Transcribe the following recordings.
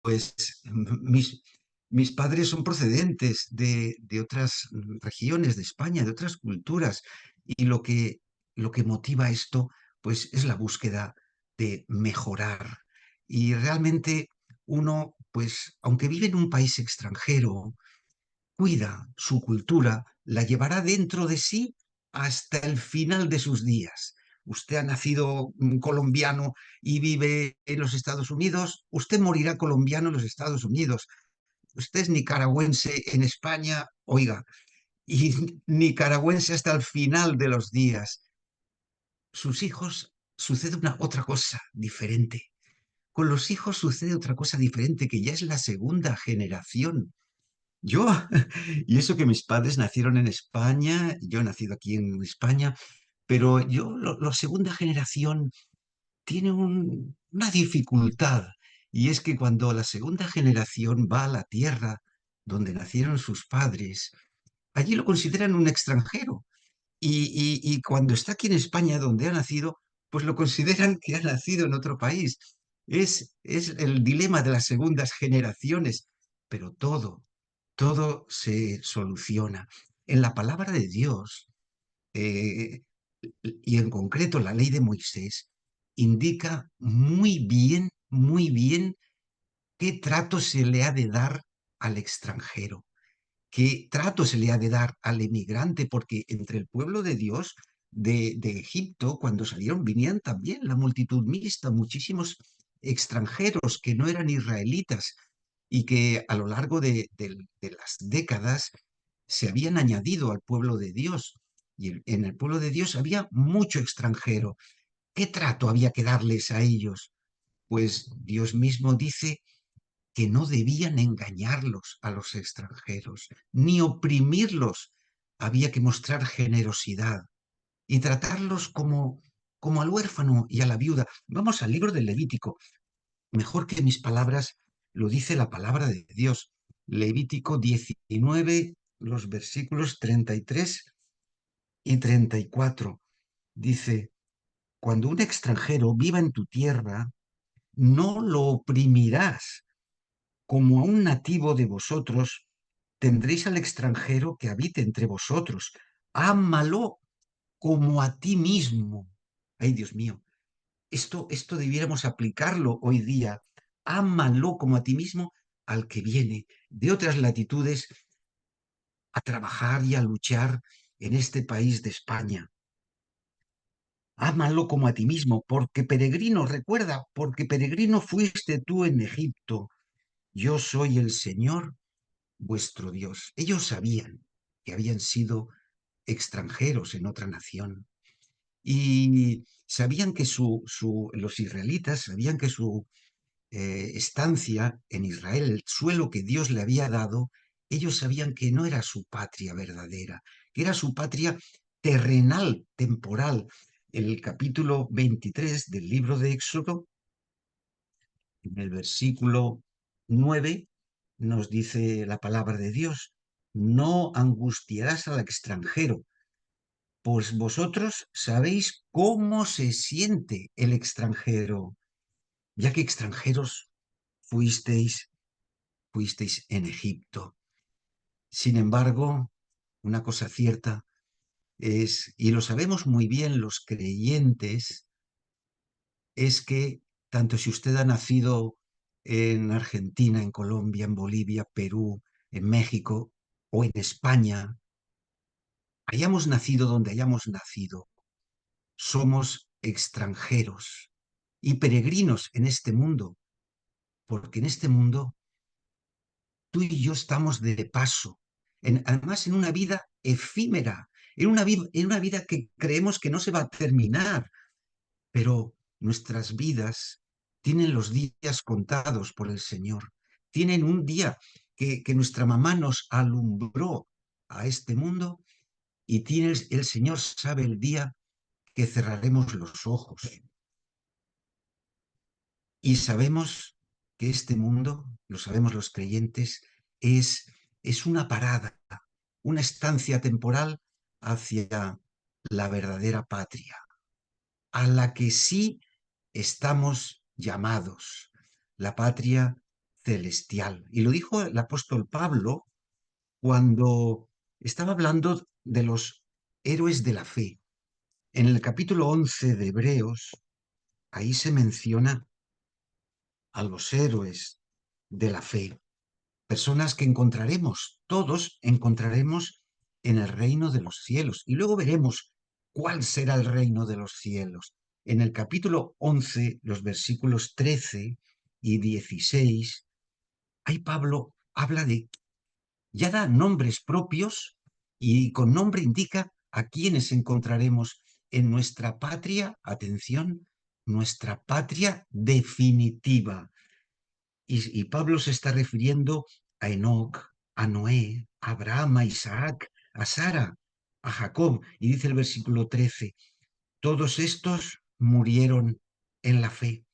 Pues mis padres son procedentes de otras regiones de España, de otras culturas, y lo que motiva esto, pues es la búsqueda de mejorar. Y realmente uno, pues, aunque vive en un país extranjero, cuida su cultura, la llevará dentro de sí hasta el final de sus días. Usted ha nacido colombiano y vive en los Estados Unidos, usted morirá colombiano en los Estados Unidos. Usted es nicaragüense en España, oiga, y nicaragüense hasta el final de los días. Sus hijos sucede una otra cosa diferente. Con los hijos sucede otra cosa diferente, que ya es la segunda generación. Yo, y eso que mis padres nacieron en España, yo he nacido aquí en España, pero la segunda generación tiene una dificultad, y es que cuando la segunda generación va a la tierra donde nacieron sus padres, allí lo consideran un extranjero, y cuando está aquí en España, donde ha nacido, pues lo consideran que ha nacido en otro país. Es el dilema de las segundas generaciones, pero todo se soluciona. En la palabra de Dios, eh, y en concreto la ley de Moisés, indica muy bien qué trato se le ha de dar al extranjero, qué trato se le ha de dar al emigrante, porque entre el pueblo de Dios de Egipto, cuando salieron, venían también la multitud mixta, muchísimos extranjeros que no eran israelitas y que a lo largo de las décadas se habían añadido al pueblo de Dios. Y en el pueblo de Dios había mucho extranjero. ¿Qué trato había que darles a ellos? Pues Dios mismo dice que no debían engañarlos a los extranjeros, ni oprimirlos. Había que mostrar generosidad y tratarlos como al huérfano y a la viuda. Vamos al libro del Levítico. Mejor que mis palabras lo dice la palabra de Dios. Levítico 19, los versículos 33 y 34. Dice, cuando un extranjero viva en tu tierra, no lo oprimirás. Como a un nativo de vosotros, tendréis al extranjero que habite entre vosotros. Ámalo como a ti mismo. Ay, Dios mío, esto debiéramos aplicarlo hoy día. Ámalo como a ti mismo al que viene de otras latitudes a trabajar y a luchar en este país de España. Ámalo como a ti mismo, porque peregrino, recuerda, porque peregrino fuiste tú en Egipto. Yo soy el Señor vuestro Dios. Ellos sabían que habían sido extranjeros en otra nación y sabían que los israelitas sabían que su estancia en Israel, el suelo que Dios le había dado, ellos sabían que no era su patria verdadera, que era su patria terrenal, temporal. En el capítulo 23 del libro de Éxodo, en el versículo 9, nos dice la palabra de Dios, no angustiarás al extranjero, pues vosotros sabéis cómo se siente el extranjero, ya que extranjeros fuisteis, fuisteis en Egipto. Sin embargo, una cosa cierta es, y lo sabemos muy bien los creyentes, es que tanto si usted ha nacido en Argentina, en Colombia, en Bolivia, Perú, en México o en España, hayamos nacido donde hayamos nacido, somos extranjeros y peregrinos en este mundo, porque en este mundo tú y yo estamos de paso, además en una vida efímera, en una vida que creemos que no se va a terminar, pero nuestras vidas tienen los días contados por el Señor. Tienen un día que nuestra mamá nos alumbró a este mundo y tiene el Señor sabe el día que cerraremos los ojos. Y sabemos que este mundo, lo sabemos los creyentes, es una parada, una estancia temporal hacia la verdadera patria, a la que sí estamos llamados, la patria celestial. Y lo dijo el apóstol Pablo cuando estaba hablando de los héroes de la fe. En el capítulo 11 de Hebreos, ahí se menciona a los héroes de la fe, personas que encontraremos, todos encontraremos en el reino de los cielos. Y luego veremos cuál será el reino de los cielos. En el capítulo 11, los versículos 13 y 16, ahí Pablo habla de, ya da nombres propios y con nombre indica a quienes encontraremos en nuestra patria, atención, nuestra patria definitiva. Y Pablo se está refiriendo a Enoc, a Noé, a Abraham, a Isaac, a Sara, a Jacob. Y dice el versículo 13, todos estos murieron en la fe,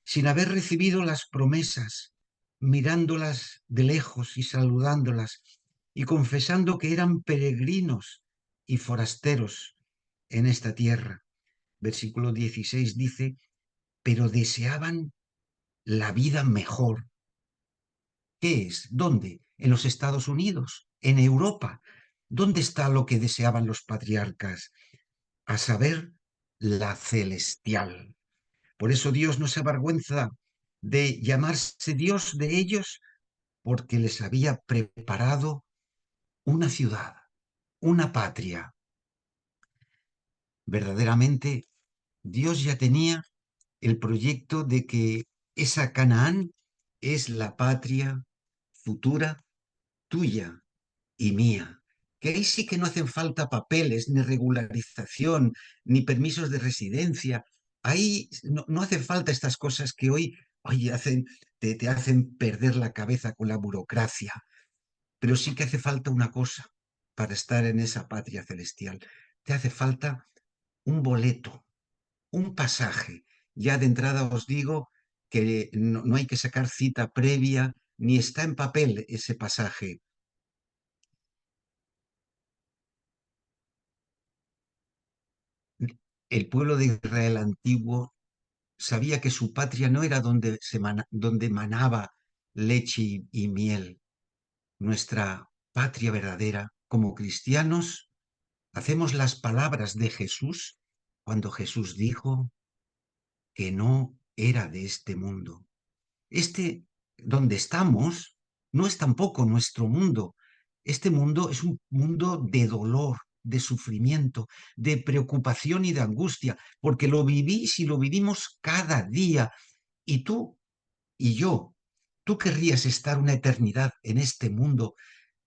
sin haber recibido las promesas, mirándolas de lejos y saludándolas, y confesando que eran peregrinos y forasteros en esta tierra. Versículo 16 dice, pero deseaban la vida mejor. ¿Qué es? ¿Dónde? En los Estados Unidos, en Europa. ¿Dónde está lo que deseaban los patriarcas? A saber, la celestial. Por eso Dios no se avergüenza de llamarse Dios de ellos, porque les había preparado una ciudad, una patria. Verdaderamente, Dios ya tenía el proyecto de que esa Canaán es la patria futura tuya y mía, que ahí sí que no hacen falta papeles, ni regularización, ni permisos de residencia. Ahí no hacen falta estas cosas que hoy te hacen perder la cabeza con la burocracia. Pero sí que hace falta una cosa para estar en esa patria celestial. Te hace falta un boleto, un pasaje. Ya de entrada os digo que no hay que sacar cita previa, ni está en papel ese pasaje. El pueblo de Israel antiguo sabía que su patria no era donde manaba leche y miel. Nuestra patria verdadera, como cristianos, hacemos las palabras de Jesús cuando Jesús dijo que no era de este mundo. Este, donde estamos, no es tampoco nuestro mundo. Este mundo es un mundo de dolor, de sufrimiento, de preocupación y de angustia, porque lo vivís y lo vivimos cada día. Y tú y yo, tú querrías estar una eternidad en este mundo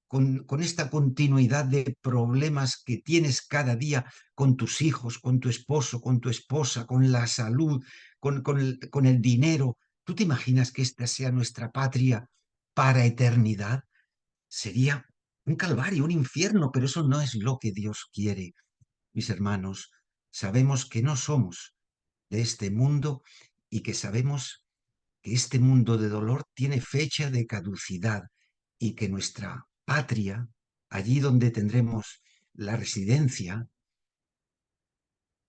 con esta continuidad de problemas que tienes cada día con tus hijos, con tu esposo, con tu esposa, con la salud, con el dinero. ¿Tú te imaginas que esta sea nuestra patria para eternidad? Sería un calvario, un infierno, pero eso no es lo que Dios quiere. Mis hermanos, sabemos que no somos de este mundo y que sabemos que este mundo de dolor tiene fecha de caducidad y que nuestra patria, allí donde tendremos la residencia,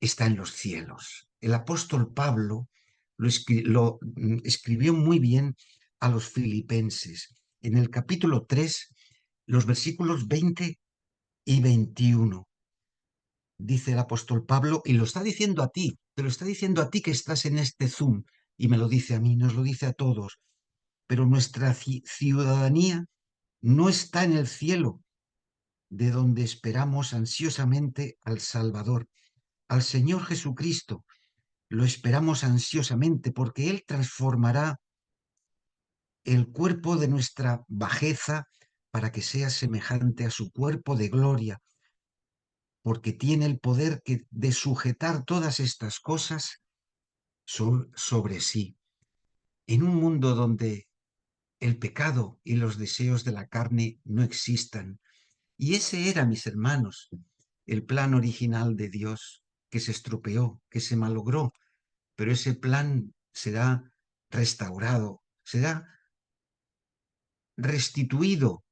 está en los cielos. El apóstol Pablo lo escribió muy bien a los filipenses. En el capítulo 3, los versículos 20 y 21, dice el apóstol Pablo, y lo está diciendo a ti, te lo está diciendo a ti que estás en este Zoom, y me lo dice a mí, nos lo dice a todos, pero nuestra ciudadanía no está en el cielo, de donde esperamos ansiosamente al Salvador, al Señor Jesucristo. Lo esperamos ansiosamente porque Él transformará el cuerpo de nuestra bajeza para que sea semejante a su cuerpo de gloria, porque tiene el poder de sujetar todas estas cosas sobre sí. En un mundo donde el pecado y los deseos de la carne no existan. Y ese era, mis hermanos, el plan original de Dios, que se estropeó, que se malogró, pero ese plan será restaurado, será restituido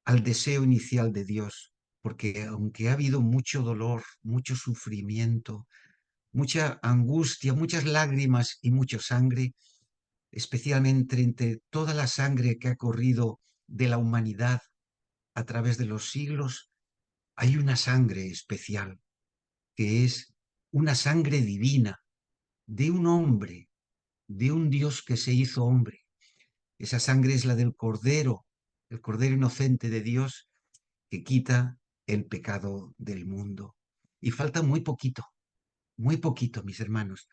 al deseo inicial de Dios, porque aunque ha habido mucho dolor, mucho sufrimiento, mucha angustia, muchas lágrimas y mucha sangre, especialmente entre toda la sangre que ha corrido de la humanidad a través de los siglos, hay una sangre especial, que es una sangre divina de un hombre, de un Dios que se hizo hombre. Esa sangre es la del Cordero, el Cordero inocente de Dios que quita el pecado del mundo. Y falta muy poquito, mis hermanos.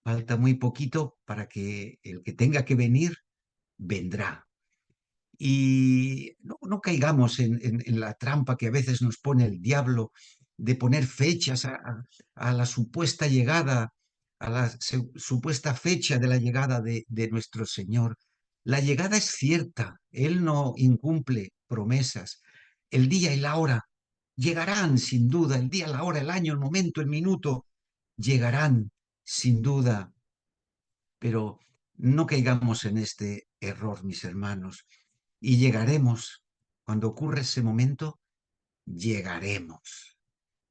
Falta muy poquito para que el que tenga que venir, vendrá. Y no caigamos en la trampa que a veces nos pone el diablo de poner fechas a la supuesta llegada, a la supuesta fecha de la llegada de nuestro Señor. La llegada es cierta, Él no incumple promesas. El día y la hora llegarán sin duda, el día, la hora, el año, el momento, el minuto, llegarán sin duda, pero no caigamos en este error, mis hermanos, y llegaremos. Cuando ocurra ese momento, llegaremos.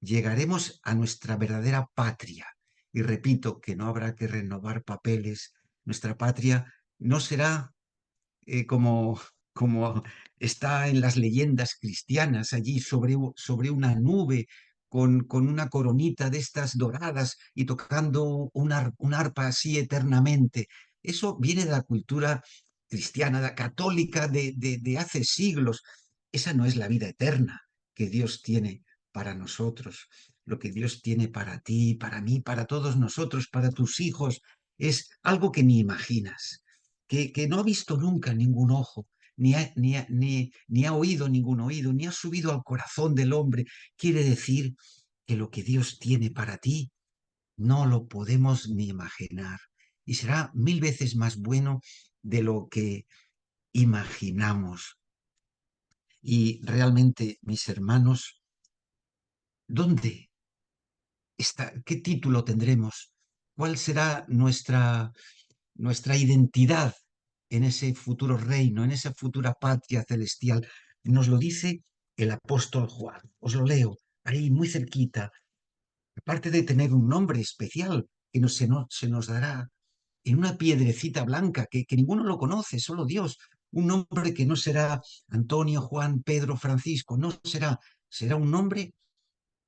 Llegaremos a nuestra verdadera patria. Y repito que no habrá que renovar papeles. Nuestra patria no será como está en las leyendas cristianas, allí sobre una nube con una coronita de estas doradas y tocando un arpa así eternamente. Eso viene de la cultura cristiana, la católica de hace siglos. Esa no es la vida eterna que Dios tiene para nosotros. Lo que Dios tiene para ti, para mí, para todos nosotros, para tus hijos, es algo que ni imaginas, que no ha visto nunca ningún ojo, ni ha oído ningún oído, ni ha subido al corazón del hombre. Quiere decir que lo que Dios tiene para ti no lo podemos ni imaginar. Y será mil veces más bueno de lo que imaginamos. Y realmente, mis hermanos, ¿dónde está? ¿Qué título tendremos? ¿Cuál será nuestra identidad en ese futuro reino, en esa futura patria celestial? Nos lo dice el apóstol Juan. Os lo leo ahí muy cerquita. Aparte de tener un nombre especial que se nos dará en una piedrecita blanca que ninguno lo conoce, solo Dios. Un nombre que no será Antonio, Juan, Pedro, Francisco, no será, será un nombre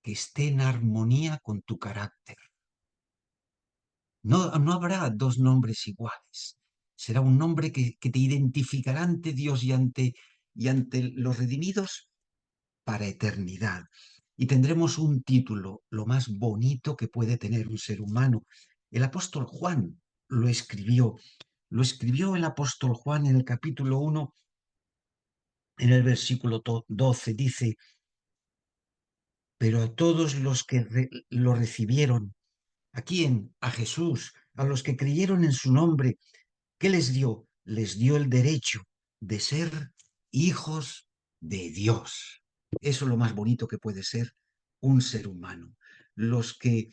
que esté en armonía con tu carácter. No habrá dos nombres iguales. Será un nombre que te identificará ante Dios y ante los redimidos para eternidad. Y tendremos un título, lo más bonito que puede tener un ser humano. El apóstol Juan lo escribió el apóstol Juan en el capítulo 1, en el versículo 12, dice, pero a todos los que lo recibieron, ¿a quién? A Jesús, a los que creyeron en su nombre. ¿Qué les dio? Les dio el derecho de ser hijos de Dios. Eso es lo más bonito que puede ser un ser humano. Los que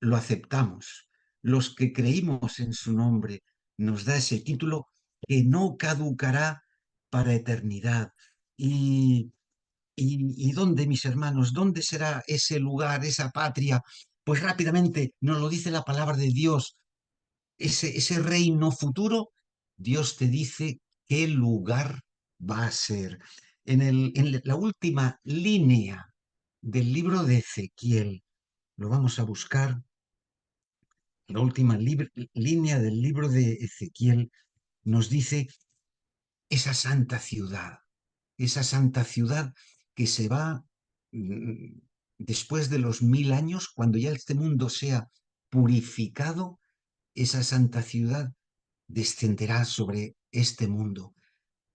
lo aceptamos, los que creímos en su nombre, nos da ese título que no caducará para eternidad. ¿Y dónde, mis hermanos? ¿Dónde será ese lugar, esa patria? Pues rápidamente nos lo dice la palabra de Dios, ese reino futuro, Dios te dice qué lugar va a ser. En la última línea del libro de Ezequiel, lo vamos a buscar, la última línea del libro de Ezequiel nos dice esa santa ciudad que se va después de los 1000 años, cuando ya este mundo sea purificado, esa santa ciudad descenderá sobre este mundo.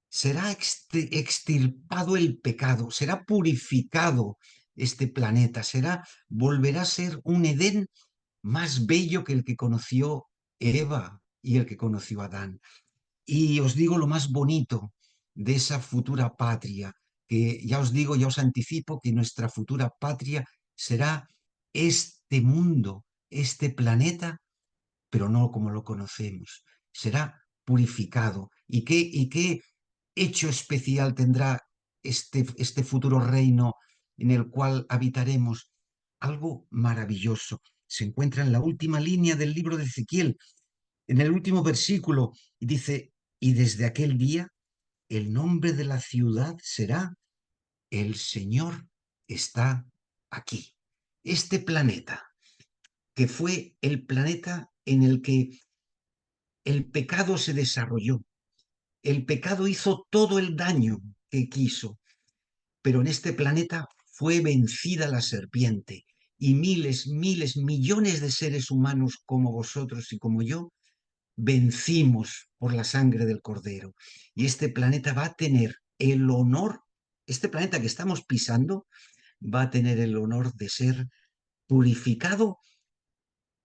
Será extirpado el pecado, será purificado este planeta, volverá a ser un Edén más bello que el que conoció Eva y el que conoció Adán. Y os digo lo más bonito de esa futura patria, que ya os digo, ya os anticipo que nuestra futura patria será este mundo, este planeta, pero no como lo conocemos. Será purificado. ¿Y qué hecho especial tendrá este futuro reino en el cual habitaremos? Algo maravilloso. Se encuentra en la última línea del libro de Ezequiel. En el último versículo dice, y desde aquel día el nombre de la ciudad será El Señor está aquí. Este planeta, que fue el planeta en el que el pecado se desarrolló, el pecado hizo todo el daño que quiso, pero en este planeta fue vencida la serpiente y miles, miles, millones de seres humanos como vosotros y como yo vencimos por la sangre del Cordero. Y este planeta va a tener el honor, este planeta que estamos pisando, va a tener el honor de ser purificado,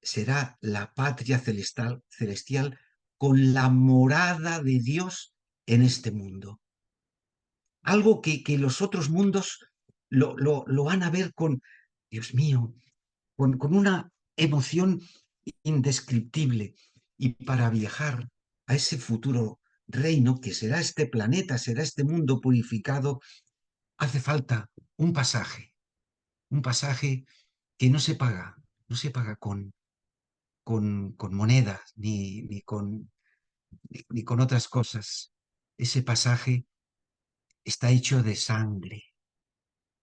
será la patria celestial con la morada de Dios en este mundo. Algo que los otros mundos lo van a ver con, Dios mío, con una emoción indescriptible. Y para viajar a ese futuro reino que será este planeta, será este mundo purificado, hace falta un pasaje que no se paga con monedas ni con otras cosas. Ese pasaje está hecho de sangre,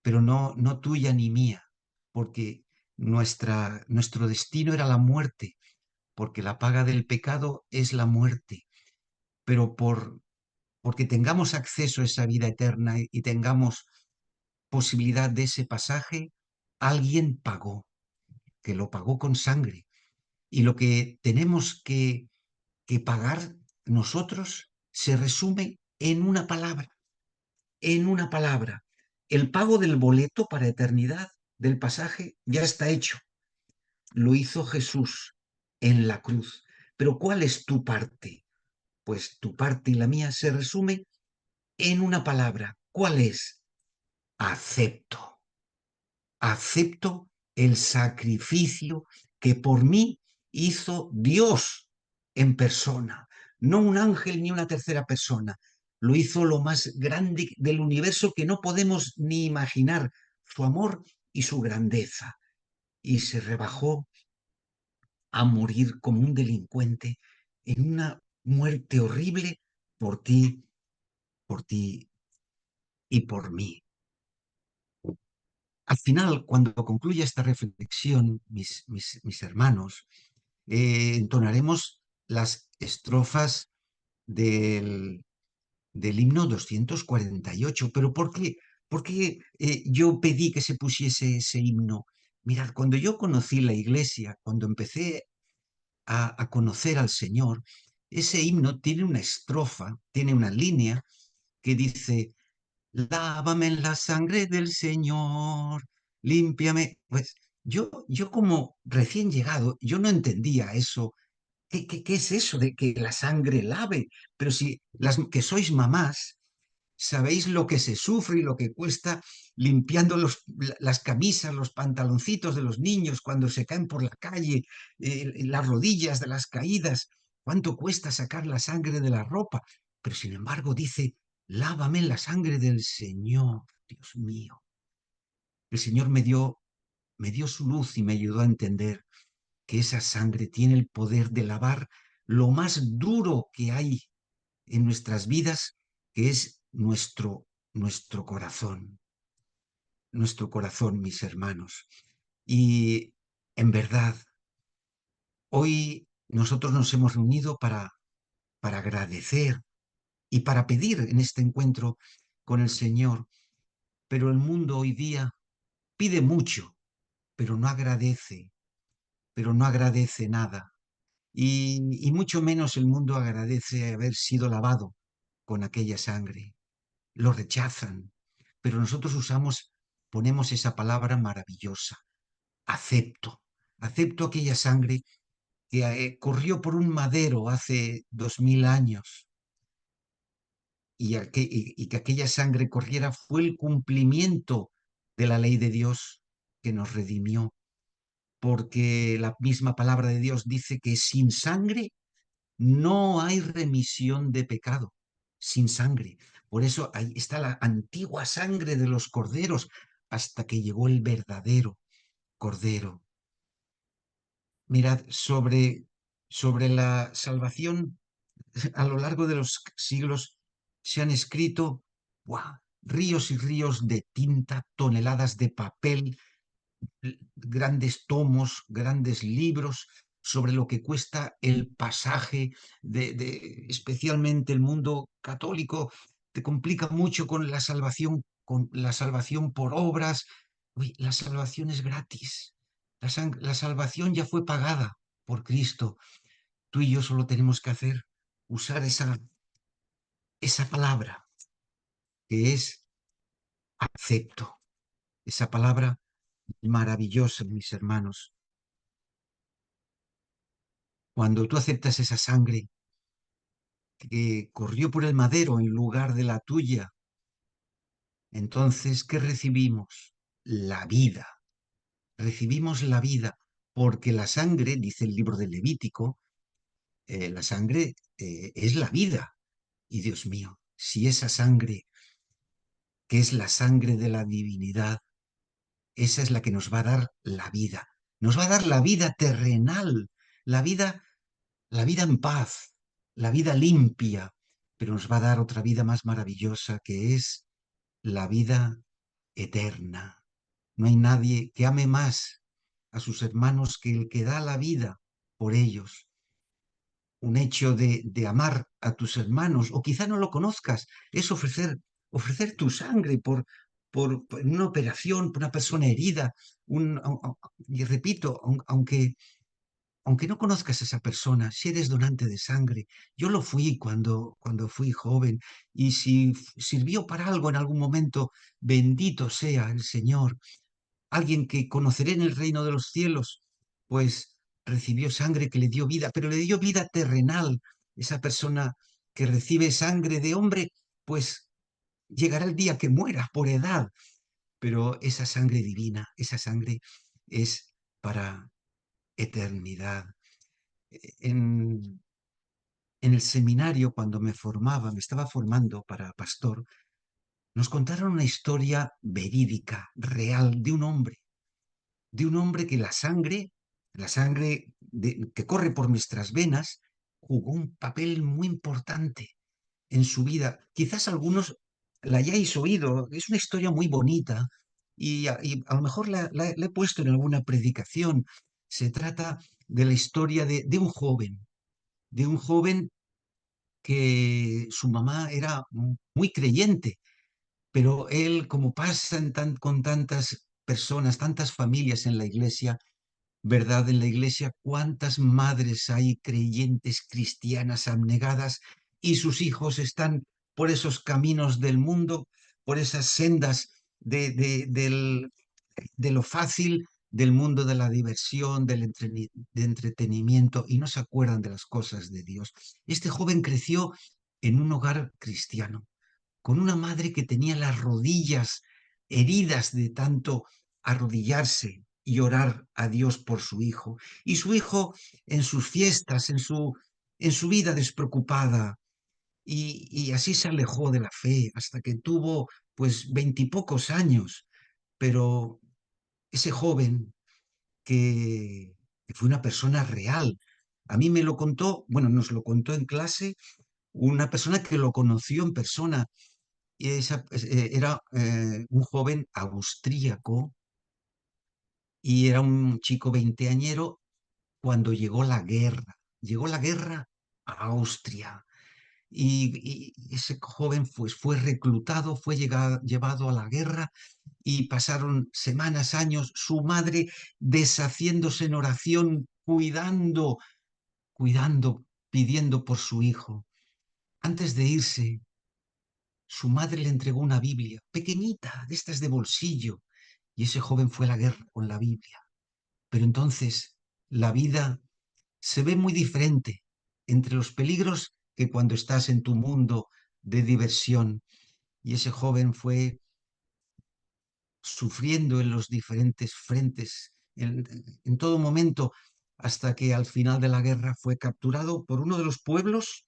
pero no tuya ni mía, porque nuestro destino era la muerte, porque la paga del pecado es la muerte, pero porque tengamos acceso a esa vida eterna y tengamos posibilidad de ese pasaje, alguien pagó, que lo pagó con sangre. Y lo que tenemos que pagar nosotros se resume en una palabra. El pago del boleto para eternidad del pasaje ya está hecho. Lo hizo Jesús en la cruz. Pero ¿cuál es tu parte? Pues tu parte y la mía se resume en una palabra. ¿Cuál es? Acepto. Acepto el sacrificio que por mí hizo Dios en persona, no un ángel ni una tercera persona. Lo hizo lo más grande del universo que no podemos ni imaginar, su amor y su grandeza. Y se rebajó a morir como un delincuente en una muerte horrible por ti y por mí. Al final, cuando concluya esta reflexión, mis hermanos, entonaremos las estrofas del, del himno 248. ¿Pero por qué? ¿Por qué yo pedí que se pusiese ese himno? Mirad, cuando yo conocí la iglesia, cuando empecé a conocer al Señor, ese himno tiene una estrofa, tiene una línea que dice, lávame en la sangre del Señor, límpiame. Pues yo como recién llegado, yo no entendía eso. ¿Qué es eso de que la sangre lave? Pero si las que sois mamás, sabéis lo que se sufre y lo que cuesta limpiando las camisas, los pantaloncitos de los niños cuando se caen por la calle, las rodillas de las caídas, cuánto cuesta sacar la sangre de la ropa. Pero sin embargo dice, lávame en la sangre del Señor, Dios mío. El Señor me dio su luz y me ayudó a entender que esa sangre tiene el poder de lavar lo más duro que hay en nuestras vidas, que es nuestro corazón, mis hermanos. Y en verdad, hoy nosotros nos hemos reunido para agradecer y para pedir en este encuentro con el Señor, pero el mundo hoy día pide mucho, pero no agradece nada. Y mucho menos el mundo agradece haber sido lavado con aquella sangre. Lo rechazan, pero nosotros ponemos esa palabra maravillosa, acepto. Acepto aquella sangre que corrió por un madero hace 2000 años y que aquella sangre corriera fue el cumplimiento de la ley de Dios que nos redimió, porque la misma palabra de Dios dice que sin sangre no hay remisión de pecado, sin sangre. Por eso ahí está la antigua sangre de los corderos hasta que llegó el verdadero cordero. Mirad, sobre Sobre la salvación, a lo largo de los siglos se han escrito ¡buah! Ríos y ríos de tinta, toneladas de papel, grandes tomos, grandes libros sobre lo que cuesta el pasaje especialmente el mundo católico te complica mucho con la salvación por obras. Uy, la salvación es gratis. La salvación ya fue pagada por Cristo. Tú y yo solo tenemos que usar esa palabra que es acepto. Esa palabra maravillosa, mis hermanos. Cuando tú aceptas esa sangre que corrió por el madero en lugar de la tuya, entonces, ¿qué recibimos? La vida. Recibimos la vida porque la sangre, dice el libro de Levítico, la sangre es la vida. Y Dios mío, si esa sangre, que es la sangre de la divinidad, esa es la que nos va a dar la vida. Nos va a dar la vida terrenal, la vida la vida en paz, la vida limpia, pero nos va a dar otra vida más maravillosa que es la vida eterna. No hay nadie que ame más a sus hermanos que el que da la vida por ellos. Un hecho de amar a tus hermanos, o quizá no lo conozcas, es ofrecer tu sangre por una operación, por una persona herida. Y repito, aunque no conozcas a esa persona, si eres donante de sangre, yo lo fui cuando fui joven, y si sirvió para algo en algún momento, bendito sea el Señor. Alguien que conoceré en el reino de los cielos, pues recibió sangre que le dio vida, pero le dio vida terrenal. Esa persona que recibe sangre de hombre, pues llegará el día que muera por edad, pero esa sangre divina, esa sangre es para eternidad. En, en el seminario, cuando me estaba formando para pastor, nos contaron una historia verídica, real, de un hombre que la sangre que corre por nuestras venas, jugó un papel muy importante en su vida. Quizás algunos la hayáis oído, es una historia muy bonita y a lo mejor la he puesto en alguna predicación. Se trata de la historia de un joven que su mamá era muy creyente, pero él, como pasa con tantas personas, tantas familias en la iglesia, ¿verdad? En la iglesia, ¿cuántas madres hay creyentes cristianas abnegadas y sus hijos están por esos caminos del mundo, por esas sendas de lo fácil, del mundo de la diversión, de entretenimiento, y no se acuerdan de las cosas de Dios? Este joven creció en un hogar cristiano, con una madre que tenía las rodillas heridas de tanto arrodillarse y orar a Dios por su hijo. Y su hijo en sus fiestas, en su vida despreocupada. Y así se alejó de la fe hasta que tuvo pues veintipocos años. Pero ese joven que fue una persona real, a mí me lo contó, bueno, nos lo contó en clase una persona que lo conoció en persona, y era un joven austríaco y era un chico veinteañero cuando llegó la guerra. Llegó la guerra a Austria y ese joven pues, fue reclutado, llevado a la guerra y pasaron semanas, años, su madre deshaciéndose en oración, cuidando, pidiendo por su hijo. Antes de irse, su madre le entregó una Biblia, pequeñita, de estas de bolsillo, y ese joven fue a la guerra con la Biblia. Pero entonces la vida se ve muy diferente entre los peligros que cuando estás en tu mundo de diversión. Y ese joven fue sufriendo en los diferentes frentes, en todo momento, hasta que al final de la guerra fue capturado por uno de los pueblos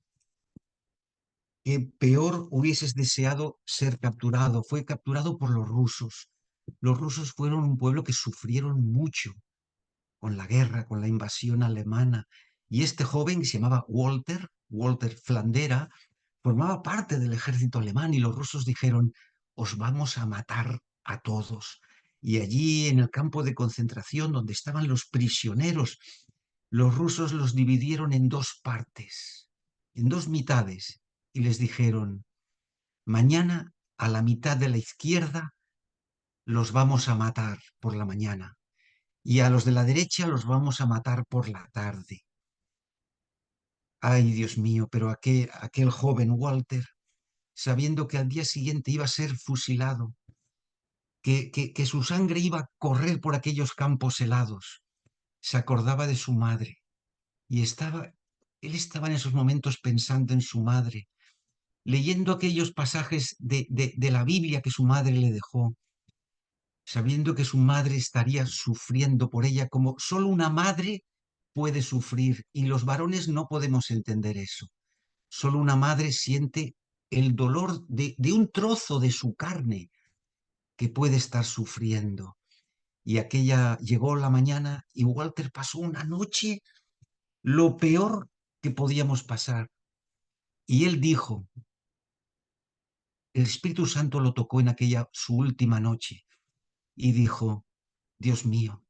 que peor hubieses deseado ser capturado. Fue capturado por los rusos. Los rusos fueron un pueblo que sufrieron mucho con la guerra, con la invasión alemana, Y este joven, que se llamaba Walter Flandera, formaba parte del ejército alemán y los rusos dijeron, os vamos a matar a todos. Y allí en el campo de concentración donde estaban los prisioneros, los rusos los dividieron en dos partes, en dos mitades, y les dijeron, mañana a la mitad de la izquierda los vamos a matar por la mañana y a los de la derecha los vamos a matar por la tarde. Ay, Dios mío, pero aquel joven Walter, sabiendo que al día siguiente iba a ser fusilado, que su sangre iba a correr por aquellos campos helados, se acordaba de su madre y él estaba en esos momentos pensando en su madre, leyendo aquellos pasajes de la Biblia que su madre le dejó, sabiendo que su madre estaría sufriendo por ella como solo una madre puede sufrir y los varones no podemos entender eso. Solo una madre siente el dolor de un trozo de su carne que puede estar sufriendo. Y aquella llegó la mañana y Walter pasó una noche lo peor que podíamos pasar. Y él dijo, el Espíritu Santo lo tocó en aquella su última noche y dijo, Dios mío,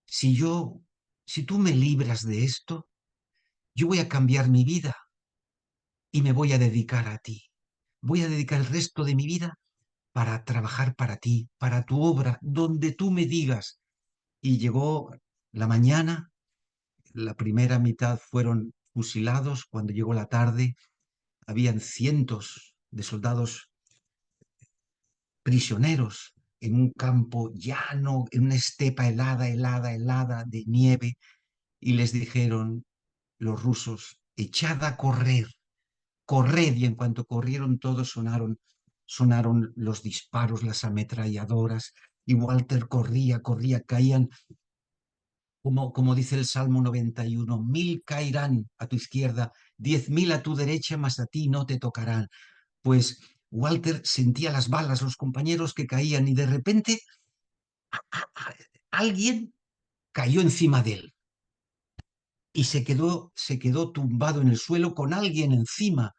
si yo, si tú me libras de esto, yo voy a cambiar mi vida y me voy a dedicar a ti. Voy a dedicar el resto de mi vida para trabajar para ti, para tu obra, donde tú me digas. Y llegó la mañana, la primera mitad fueron fusilados, cuando llegó la tarde habían cientos de soldados prisioneros en un campo llano, en una estepa helada de nieve, y les dijeron los rusos, echad a correr, corred, y en cuanto corrieron todos sonaron los disparos, las ametralladoras, y Walter corría, caían, como dice el Salmo 91, 1000 caerán a tu izquierda, 10.000 a tu derecha, mas a ti no te tocarán. Pues Walter sentía las balas, los compañeros que caían, y de repente alguien cayó encima de él y se quedó tumbado en el suelo con alguien encima,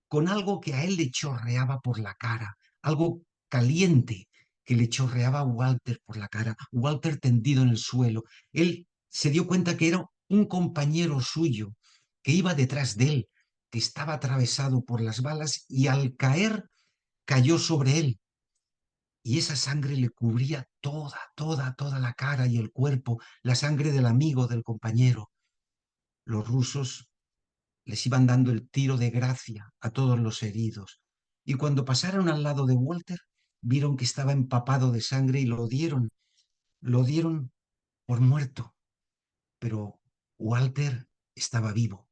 con algo que a él le chorreaba por la cara, algo caliente que le chorreaba a Walter por la cara, Walter tendido en el suelo. Él se dio cuenta que era un compañero suyo, que iba detrás de él, que estaba atravesado por las balas y al caer cayó sobre él. Y esa sangre le cubría toda la cara y el cuerpo, la sangre del amigo, del compañero. Los rusos les iban dando el tiro de gracia a todos los heridos. Y cuando pasaron al lado de Walter, vieron que estaba empapado de sangre y lo dieron por muerto. Pero Walter estaba vivo.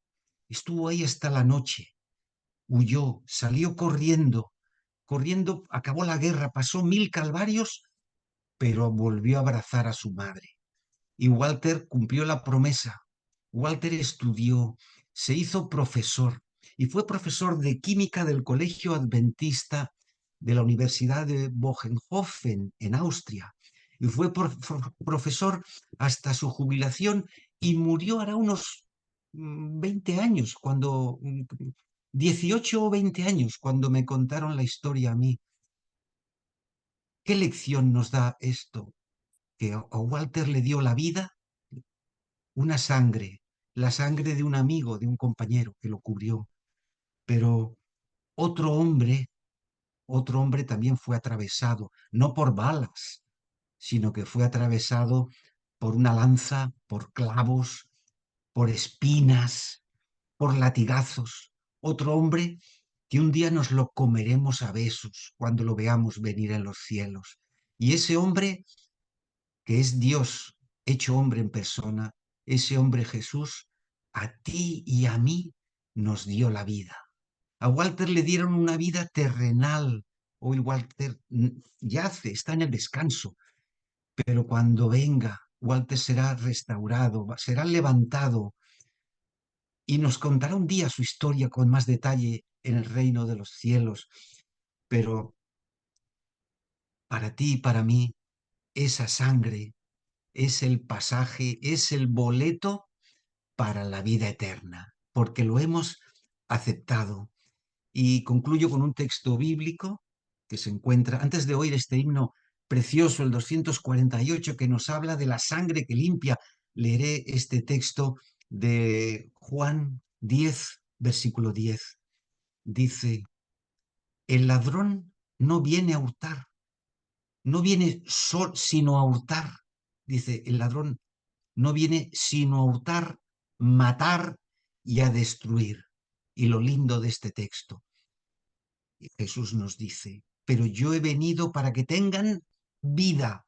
Estuvo ahí hasta la noche, huyó, salió corriendo, acabó la guerra, pasó 1000 calvarios, pero volvió a abrazar a su madre. Y Walter cumplió la promesa. Walter estudió, se hizo profesor y fue profesor de química del Colegio Adventista de la Universidad de Bogenhofen en Austria. Y fue profesor hasta su jubilación y murió hará unos 20 años, 18 o 20 años, cuando me contaron la historia a mí. ¿Qué lección nos da esto? Que a Walter le dio la vida una sangre, la sangre de un amigo, de un compañero que lo cubrió. Pero otro hombre, otro hombre también fue atravesado, no por balas, sino que fue atravesado por una lanza, por clavos, por espinas, por latigazos. Otro hombre que un día nos lo comeremos a besos cuando lo veamos venir en los cielos. Y ese hombre que es Dios hecho hombre en persona, ese hombre Jesús, a ti y a mí nos dio la vida. A Walter le dieron una vida terrenal. Hoy Walter yace, está en el descanso, pero cuando venga, Walter será restaurado, será levantado y nos contará un día su historia con más detalle en el reino de los cielos. Pero para ti y para mí, esa sangre es el pasaje, es el boleto para la vida eterna, porque lo hemos aceptado. Y concluyo con un texto bíblico que se encuentra, antes de oír este himno precioso, el 248, que nos habla de la sangre que limpia, leeré este texto de Juan 10, versículo 10. Dice, el ladrón no viene a hurtar, no viene sino a hurtar. Dice, el ladrón no viene sino a hurtar, matar y a destruir. Y lo lindo de este texto, Jesús nos dice, pero yo he venido para que tengan vida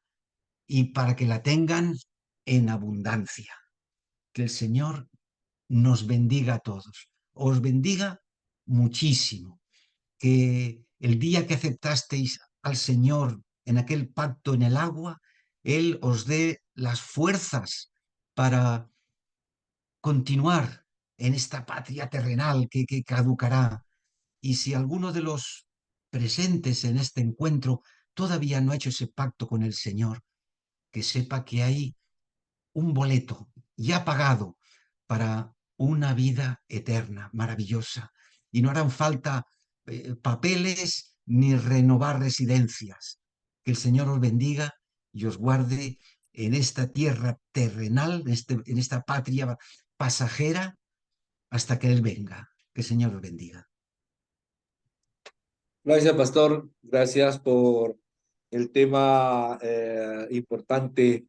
y para que la tengan en abundancia. Que el Señor nos bendiga a todos. Os bendiga muchísimo. Que el día que aceptasteis al Señor en aquel pacto en el agua, Él os dé las fuerzas para continuar en esta patria terrenal que caducará. Y si alguno de los presentes en este encuentro todavía no ha hecho ese pacto con el Señor, que sepa que hay un boleto ya pagado para una vida eterna, maravillosa. Y no harán falta papeles ni renovar residencias. Que el Señor os bendiga y os guarde en esta tierra terrenal, en esta patria pasajera, hasta que Él venga. Que el Señor os bendiga. Gracias, pastor. Gracias por el tema importante